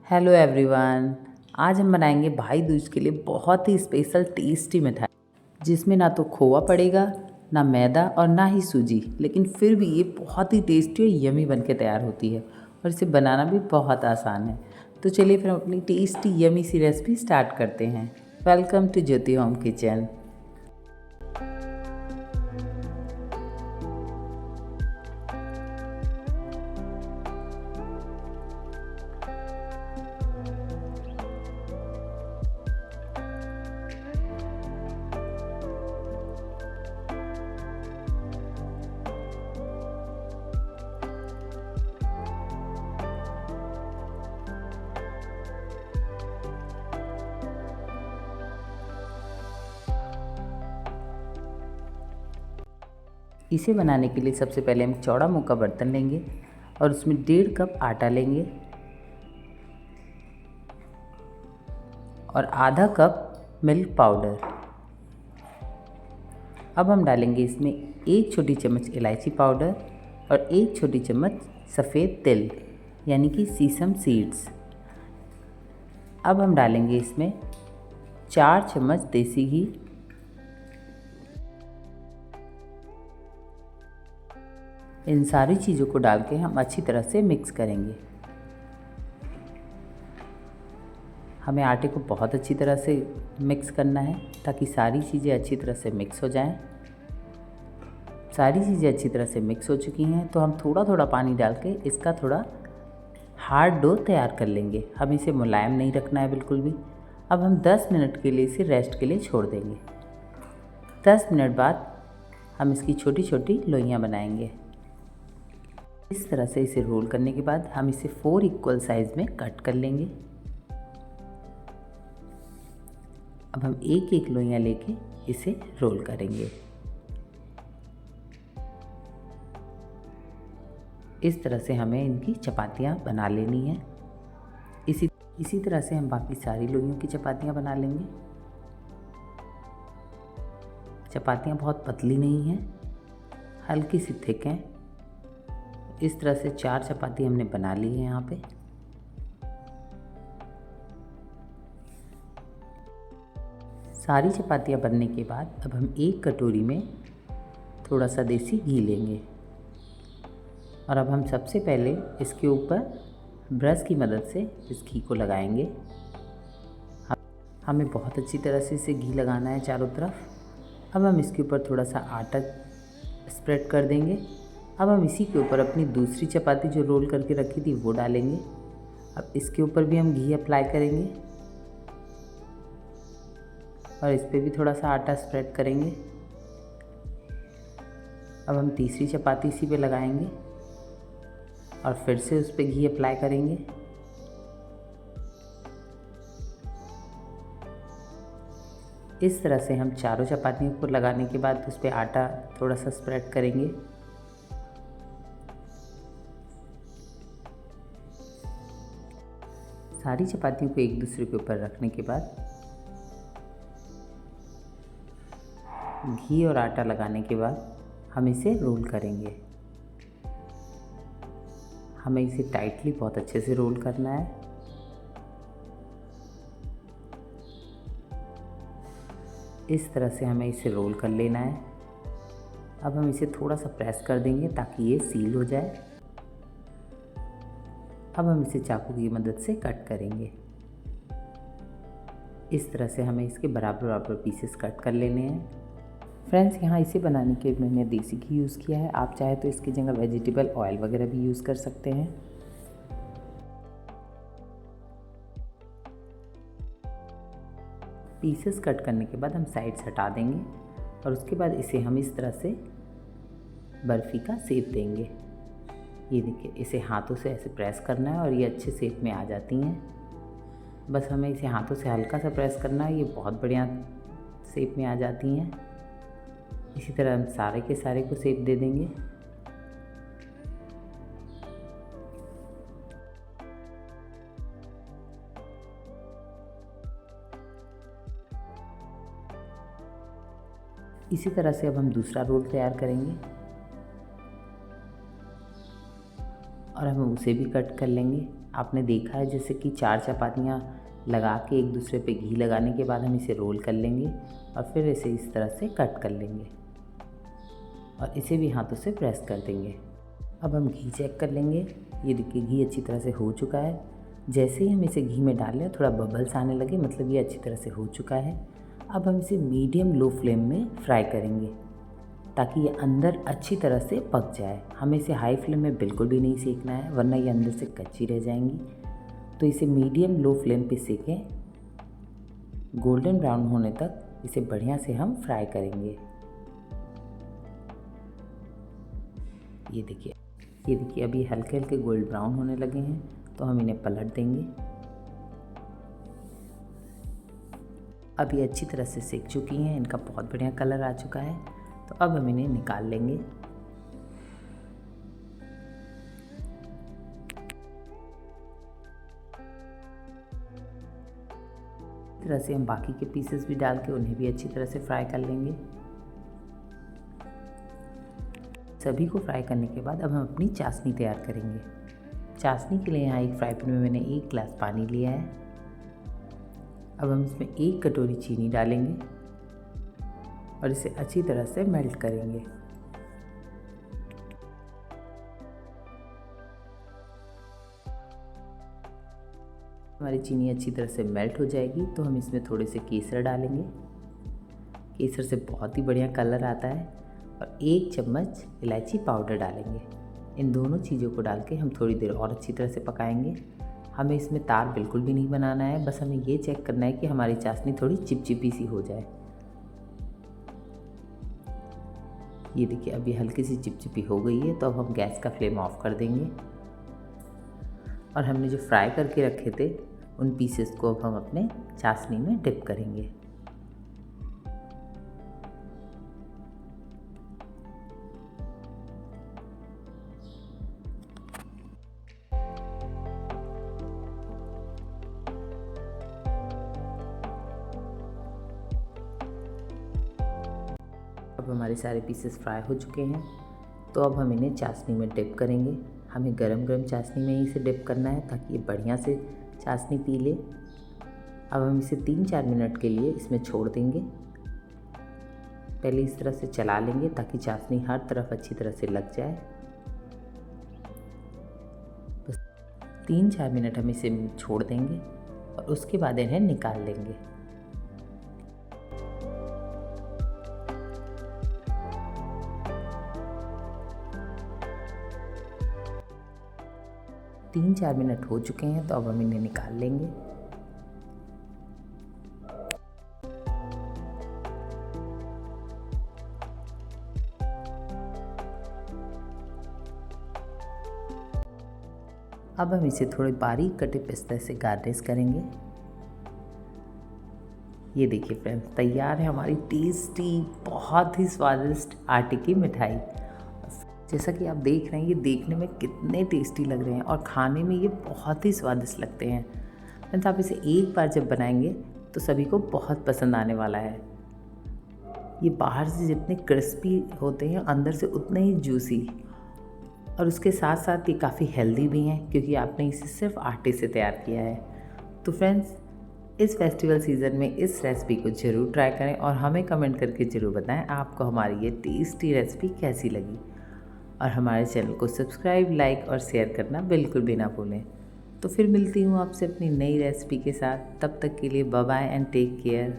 Hello everyone. आज हम बनाएंगे भाई दूज के लिए बहुत ही स्पेशल टेस्टी मिठाई, जिसमें ना तो खोवा पड़ेगा, ना मैदा और ना ही सूजी, लेकिन फिर भी ये बहुत ही टेस्टी और यमी बन के तैयार होती है और इसे बनाना भी बहुत आसान है। तो चलिए फिर हम अपनी टेस्टी यमी सी रेसिपी स्टार्ट करते हैं। Welcome to Jyoti home kitchen. इसे बनाने के लिए सबसे पहले हम चौड़ा मुँह का बर्तन लेंगे और उसमें 1.5 कप आटा लेंगे और आधा कप मिल्क पाउडर। अब हम डालेंगे इसमें 1 छोटी चम्मच इलायची पाउडर और 1 छोटी चम्मच सफ़ेद तिल यानी कि सीसम सीड्स। अब हम डालेंगे इसमें 4 चम्मच देसी घी, इन सारी चीज़ों को डाल के हम अच्छी तरह से मिक्स करेंगे। हमें आटे को बहुत अच्छी तरह से मिक्स करना है ताकि सारी चीज़ें अच्छी तरह से मिक्स हो जाएं। सारी चीज़ें अच्छी तरह से मिक्स हो चुकी हैं तो हम थोड़ा थोड़ा पानी डाल के इसका थोड़ा हार्ड डो तैयार कर लेंगे। हम इसे मुलायम नहीं रखना है बिल्कुल भी। अब हम 10 मिनट के लिए इसे रेस्ट के लिए छोड़ देंगे। 10 मिनट बाद हम इसकी छोटी छोटी लोइयाँ बनाएंगे। इस तरह से इसे रोल करने के बाद हम इसे 4 इक्वल साइज़ में कट कर लेंगे। अब हम एक एक लोइयाँ लेके इसे रोल करेंगे। इस तरह से हमें इनकी चपातियाँ बना लेनी है। इसी तरह से हम बाकी सारी लोइयों की चपातियाँ बना लेंगे। चपातियाँ बहुत पतली नहीं हैं, हल्की सी थिक हैं। इस तरह से 4 चपाती हमने बना ली है यहाँ पे। सारी चपातियाँ बनने के बाद अब हम एक कटोरी में थोड़ा सा देसी घी लेंगे और अब हम सबसे पहले इसके ऊपर ब्रश की मदद से इस घी को लगाएंगे। हमें बहुत अच्छी तरह से इसे घी लगाना है चारों तरफ। अब हम इसके ऊपर थोड़ा सा आटा स्प्रेड कर देंगे। अब हम इसी के ऊपर अपनी दूसरी चपाती जो रोल करके रखी थी वो डालेंगे। अब इसके ऊपर भी हम घी अप्लाई करेंगे और इस पर भी थोड़ा सा आटा स्प्रेड करेंगे। अब हम तीसरी चपाती इसी पे लगाएंगे और फिर से उस पर घी अप्लाई करेंगे। इस तरह से हम चारों चपातियों को लगाने के बाद उस पर आटा थोड़ा सा स्प्रेड करेंगे। सारी चपातियों को एक दूसरे के ऊपर रखने के बाद घी और आटा लगाने के बाद हम इसे रोल करेंगे। हमें इसे टाइटली बहुत अच्छे से रोल करना है। इस तरह से हमें इसे रोल कर लेना है। अब हम इसे थोड़ा सा प्रेस कर देंगे ताकि ये सील हो जाए। अब हम इसे चाकू की मदद से कट करेंगे। इस तरह से हमें इसके बराबर बराबर पीसेस कट कर लेने हैं। फ्रेंड्स, यहाँ इसे बनाने के लिए मैंने देसी घी यूज़ किया है। आप चाहे तो इसकी जगह वेजिटेबल ऑयल वगैरह भी यूज़ कर सकते हैं। पीसेस कट करने के बाद हम साइड्स हटा देंगे और उसके बाद इसे हम इस तरह से बर्फ़ी का शेप देंगे। ये देखिए, इसे हाथों से ऐसे प्रेस करना है और ये अच्छे शेप में आ जाती हैं। बस हमें इसे हाथों से हल्का सा प्रेस करना है, ये बहुत बढ़िया शेप में आ जाती हैं। इसी तरह हम सारे के सारे को शेप दे देंगे। इसी तरह से अब हम दूसरा रोल तैयार करेंगे और हम उसे भी कट कर लेंगे। आपने देखा है जैसे कि 4 चपातियाँ लगा के एक दूसरे पे घी लगाने के बाद हम इसे रोल कर लेंगे और फिर इसे इस तरह से कट कर लेंगे और इसे भी हाथों से प्रेस कर देंगे। अब हम घी चेक कर लेंगे। ये देखिए घी अच्छी तरह से हो चुका है। जैसे ही हम इसे घी में डाल लें थोड़ा बबल्स आने लगे, मतलब ये अच्छी तरह से हो चुका है। अब हम इसे मीडियम लो फ्लेम में फ्राई करेंगे ताकि ये अंदर अच्छी तरह से पक जाए। हमें इसे हाई फ्लेम में बिल्कुल भी नहीं सेकना है, वरना ये अंदर से कच्ची रह जाएंगी। तो इसे मीडियम लो फ्लेम पे सेकें, गोल्डन ब्राउन होने तक इसे बढ़िया से हम फ्राई करेंगे। ये देखिए अभी हल्के हल्के गोल्ड ब्राउन होने लगे हैं, तो हम इन्हें पलट देंगे। अब ये अच्छी तरह से सेक चुकी हैं, इनका बहुत बढ़िया कलर आ चुका है। तो अब हम इन्हें निकाल लेंगे। इस तरह से हम बाकी के पीसेस भी डाल के उन्हें भी अच्छी तरह से फ्राई कर लेंगे। सभी को फ्राई करने के बाद अब हम अपनी चाशनी तैयार करेंगे। चाशनी के लिए यहाँ एक फ्राई पैन में मैंने 1 गिलास पानी लिया है। अब हम इसमें 1 कटोरी चीनी डालेंगे और इसे अच्छी तरह से मेल्ट करेंगे। हमारी चीनी अच्छी तरह से मेल्ट हो जाएगी तो हम इसमें थोड़े से केसर डालेंगे। केसर से बहुत ही बढ़िया कलर आता है। और 1 चम्मच इलायची पाउडर डालेंगे। इन दोनों चीज़ों को डाल के हम थोड़ी देर और अच्छी तरह से पकाएंगे। हमें इसमें तार बिल्कुल भी नहीं बनाना है, बस हमें ये चेक करना है कि हमारी चाशनी थोड़ी चिपचिपी सी हो जाए। ये देखिए अभी हल्की सी चिपचिपी हो गई है, तो अब हम गैस का फ्लेम ऑफ कर देंगे और हमने जो फ्राई करके रखे थे उन पीसेस को अब हम अपने चाशनी में डिप करेंगे। अब हमारे सारे पीसेस फ्राई हो चुके हैं, तो अब हम इन्हें चाशनी में डिप करेंगे। हमें गरम गरम चाशनी में ही इसे डिप करना है ताकि ये बढ़िया से चाशनी पी ले। अब हम इसे 3-4 मिनट के लिए इसमें छोड़ देंगे। पहले इस तरह से चला लेंगे ताकि चाशनी हर तरफ अच्छी तरह से लग जाए। बस 3-4 मिनट हम इसे छोड़ देंगे और उसके बाद इन्हें निकाल लेंगे। तीन 4 मिनट हो चुके हैं, तो अब हम इन्हें निकाल लेंगे। अब हम इसे थोड़े बारीक कटे पिस्ता से गार्निश करेंगे। ये देखिए फ्रेंड्स, तैयार है हमारी टेस्टी बहुत ही स्वादिष्ट आटे की मिठाई। जैसा कि आप देख रहे हैं, ये देखने में कितने टेस्टी लग रहे हैं और खाने में ये बहुत ही स्वादिष्ट लगते हैं। फ्रेंड्स, आप इसे एक बार जब बनाएंगे तो सभी को बहुत पसंद आने वाला है। ये बाहर से जितने क्रिस्पी होते हैं, अंदर से उतने ही जूसी, और उसके साथ साथ ये काफ़ी हेल्दी भी हैं क्योंकि आपने इसे सिर्फ आटे से तैयार किया है। तो फ्रेंड्स, इस फेस्टिवल सीज़न में इस रेसिपी को ज़रूर ट्राई करें और हमें कमेंट करके ज़रूर बताएं आपको हमारी ये टेस्टी रेसिपी कैसी लगी। और हमारे चैनल को सब्सक्राइब, लाइक और शेयर करना बिल्कुल भी ना भूलें। तो फिर मिलती हूँ आपसे अपनी नई रेसिपी के साथ। तब तक के लिए bye bye and take care.